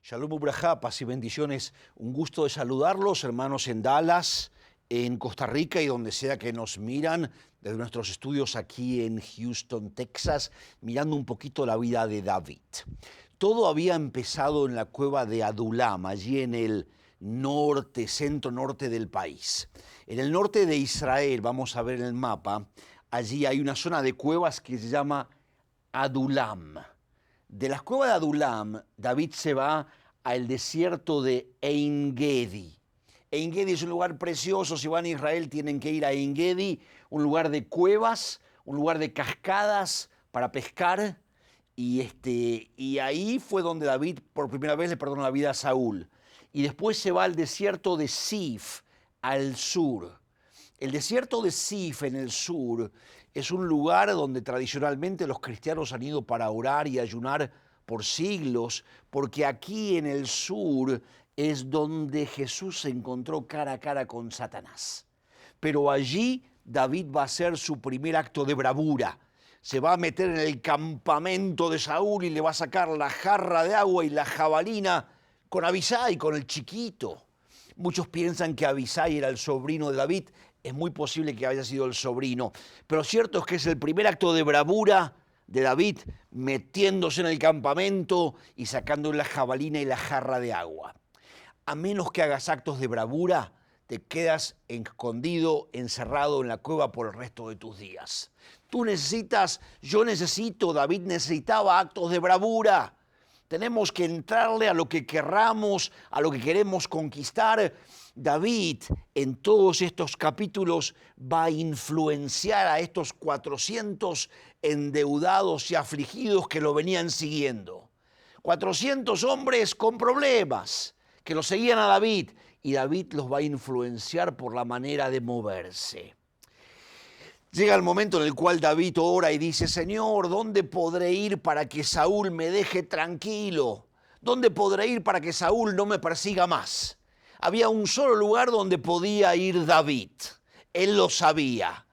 Shalom Ubrajá, paz y bendiciones. Un gusto de saludarlos, hermanos en Dallas, en Costa Rica y donde sea que nos miran, desde nuestros estudios aquí en Houston, Texas, mirando un poquito la vida de David. Todo había empezado en la cueva de Adulam, allí en el norte, centro-norte del país. En el norte de Israel, vamos a ver en el mapa, allí hay una zona de cuevas que se llama Adulam. De las cuevas de Adulam, David se va al desierto de Ein Gedi. Ein Gedi es un lugar precioso. Si van a Israel tienen que ir a Ein Gedi, un lugar de cuevas, un lugar de cascadas para pescar. Y ahí fue donde David por primera vez le perdonó la vida a Saúl. Y después se va al desierto de Sif, al sur. El desierto de Sif en el sur es un lugar donde tradicionalmente los cristianos han ido para orar y ayunar por siglos, porque aquí en el sur es donde Jesús se encontró cara a cara con Satanás. Pero allí David va a hacer su primer acto de bravura. Se va a meter en el campamento de Saúl y le va a sacar la jarra de agua y la jabalina con Abisai, con el chiquito. Muchos piensan que Abisai era el sobrino de David. Es muy posible que haya sido el sobrino, pero cierto es que es el primer acto de bravura de David, metiéndose en el campamento y sacando la jabalina y la jarra de agua. A menos que hagas actos de bravura, te quedas escondido, encerrado en la cueva por el resto de tus días. Tú necesitas, yo necesito, David necesitaba actos de bravura. Tenemos que entrarle a lo que querramos, a lo que queremos conquistar. David en todos estos capítulos va a influenciar a estos 400 endeudados y afligidos que lo venían siguiendo. 400 hombres con problemas que lo seguían a David y David los va a influenciar por la manera de moverse. Llega el momento en el cual David ora y dice: Señor, ¿dónde podré ir para que Saúl me deje tranquilo? ¿Dónde podré ir para que Saúl no me persiga más? Había un solo lugar donde podía ir David. Él lo sabía.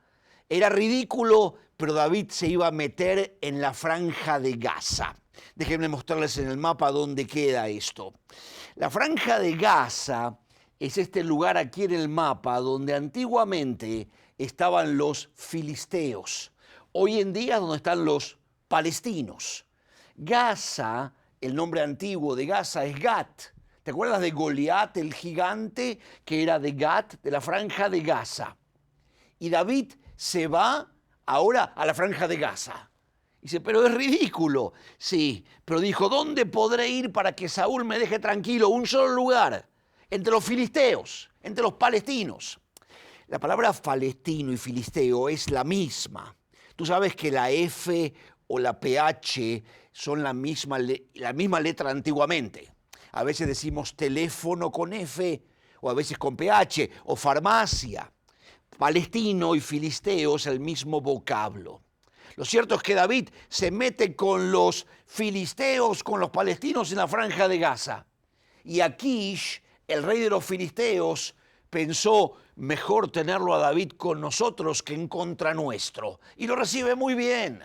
Era ridículo, pero David se iba a meter en la franja de Gaza. Déjenme mostrarles en el mapa dónde queda esto. La franja de Gaza es este lugar aquí en el mapa donde antiguamente estaban los filisteos. Hoy en día donde están los palestinos. Gaza, el nombre antiguo de Gaza es Gat. ¿Te acuerdas de Goliat, el gigante, que era de Gat, de la franja de Gaza? Y David se va ahora a la franja de Gaza. Dice, pero es ridículo. Sí, pero dijo, ¿dónde podré ir para que Saúl me deje tranquilo? Un solo lugar, entre los filisteos, entre los palestinos. La palabra palestino y filisteo es la misma. Tú sabes que la F o la PH son la misma letra antiguamente. A veces decimos teléfono con F o a veces con PH o farmacia. Palestino y filisteo es el mismo vocablo. Lo cierto es que David se mete con los filisteos, con los palestinos en la franja de Gaza. Y Aquish, el rey de los filisteos, pensó mejor tenerlo a David con nosotros que en contra nuestro. Y lo recibe muy bien.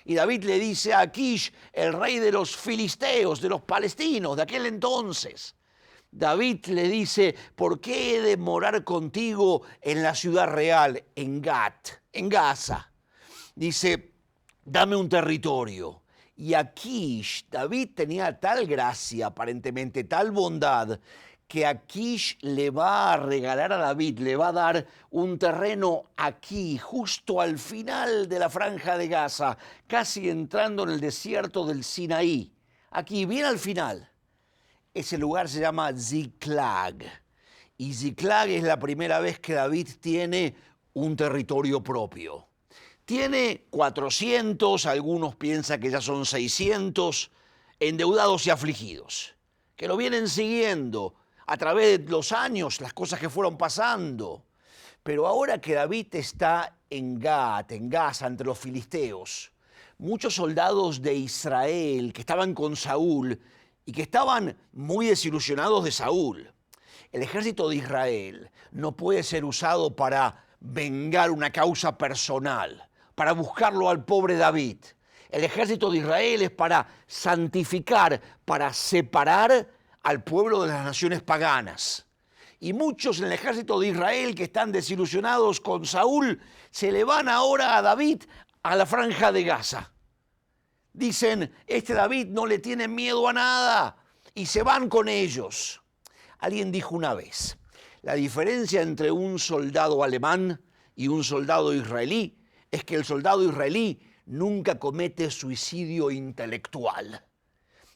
Y David le dice a Aquish, el rey de los filisteos, de los palestinos de aquel entonces. David le dice, ¿por qué he de morar contigo en la ciudad real, en Gat, en Gaza? Dice, dame un territorio. Y Aquish, David tenía tal gracia, aparentemente tal bondad, que Aquish le va a regalar a David, le va a dar un terreno aquí, justo al final de la franja de Gaza, casi entrando en el desierto del Sinaí. Aquí, bien al final. Ese lugar se llama Ziklag. Y Ziklag es la primera vez que David tiene un territorio propio. Tiene 400, algunos piensan que ya son 600, endeudados y afligidos, que lo vienen siguiendo a través de los años, las cosas que fueron pasando. Pero ahora que David está en Gat, en Gaza, entre los filisteos, muchos soldados de Israel que estaban con Saúl y que estaban muy desilusionados de Saúl. El ejército de Israel no puede ser usado para vengar una causa personal, para buscarlo al pobre David. El ejército de Israel es para santificar, para separar al pueblo de las naciones paganas. Y muchos en el ejército de Israel que están desilusionados con Saúl se le van ahora a David a la franja de Gaza. Dicen, este David no le tiene miedo a nada, y se van con ellos. Alguien dijo una vez, la diferencia entre un soldado alemán y un soldado israelí es que el soldado israelí nunca comete suicidio intelectual.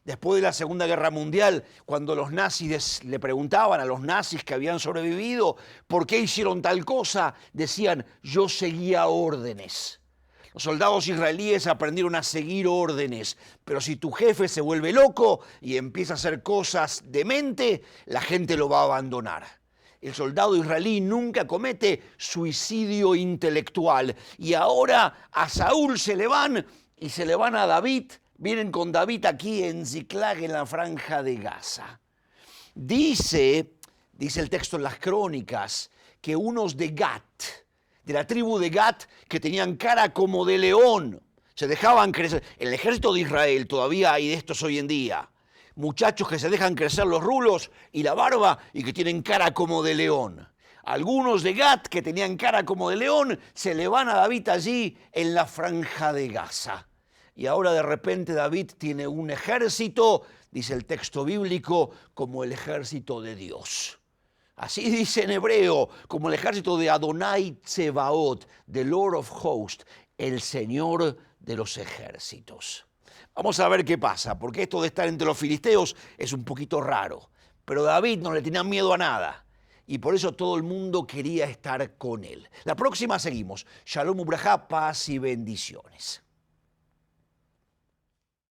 Después de la Segunda Guerra Mundial, cuando los nazis le preguntaban a los nazis que habían sobrevivido por qué hicieron tal cosa, decían, yo seguía órdenes. Los soldados israelíes aprendieron a seguir órdenes, pero si tu jefe se vuelve loco y empieza a hacer cosas demente, la gente lo va a abandonar. El soldado israelí nunca comete suicidio intelectual. Y ahora a Saúl se le van y se le van a David. Vienen con David aquí en Ziklag, en la franja de Gaza. Dice el texto en las crónicas, que unos de Gat, de la tribu de Gat, que tenían cara como de león, se dejaban crecer. En el ejército de Israel todavía hay de estos hoy en día. Muchachos que se dejan crecer los rulos y la barba y que tienen cara como de león. Algunos de Gat que tenían cara como de león se le van a David allí en la franja de Gaza. Y ahora de repente David tiene un ejército, dice el texto bíblico, como el ejército de Dios. Así dice en hebreo, como el ejército de Adonai Tsebaot, the Lord of Hosts, el Señor de los ejércitos. Vamos a ver qué pasa, porque esto de estar entre los filisteos es un poquito raro. Pero David no le tenía miedo a nada. Y por eso todo el mundo quería estar con él. La próxima seguimos. Shalom Ubrajá, paz y bendiciones.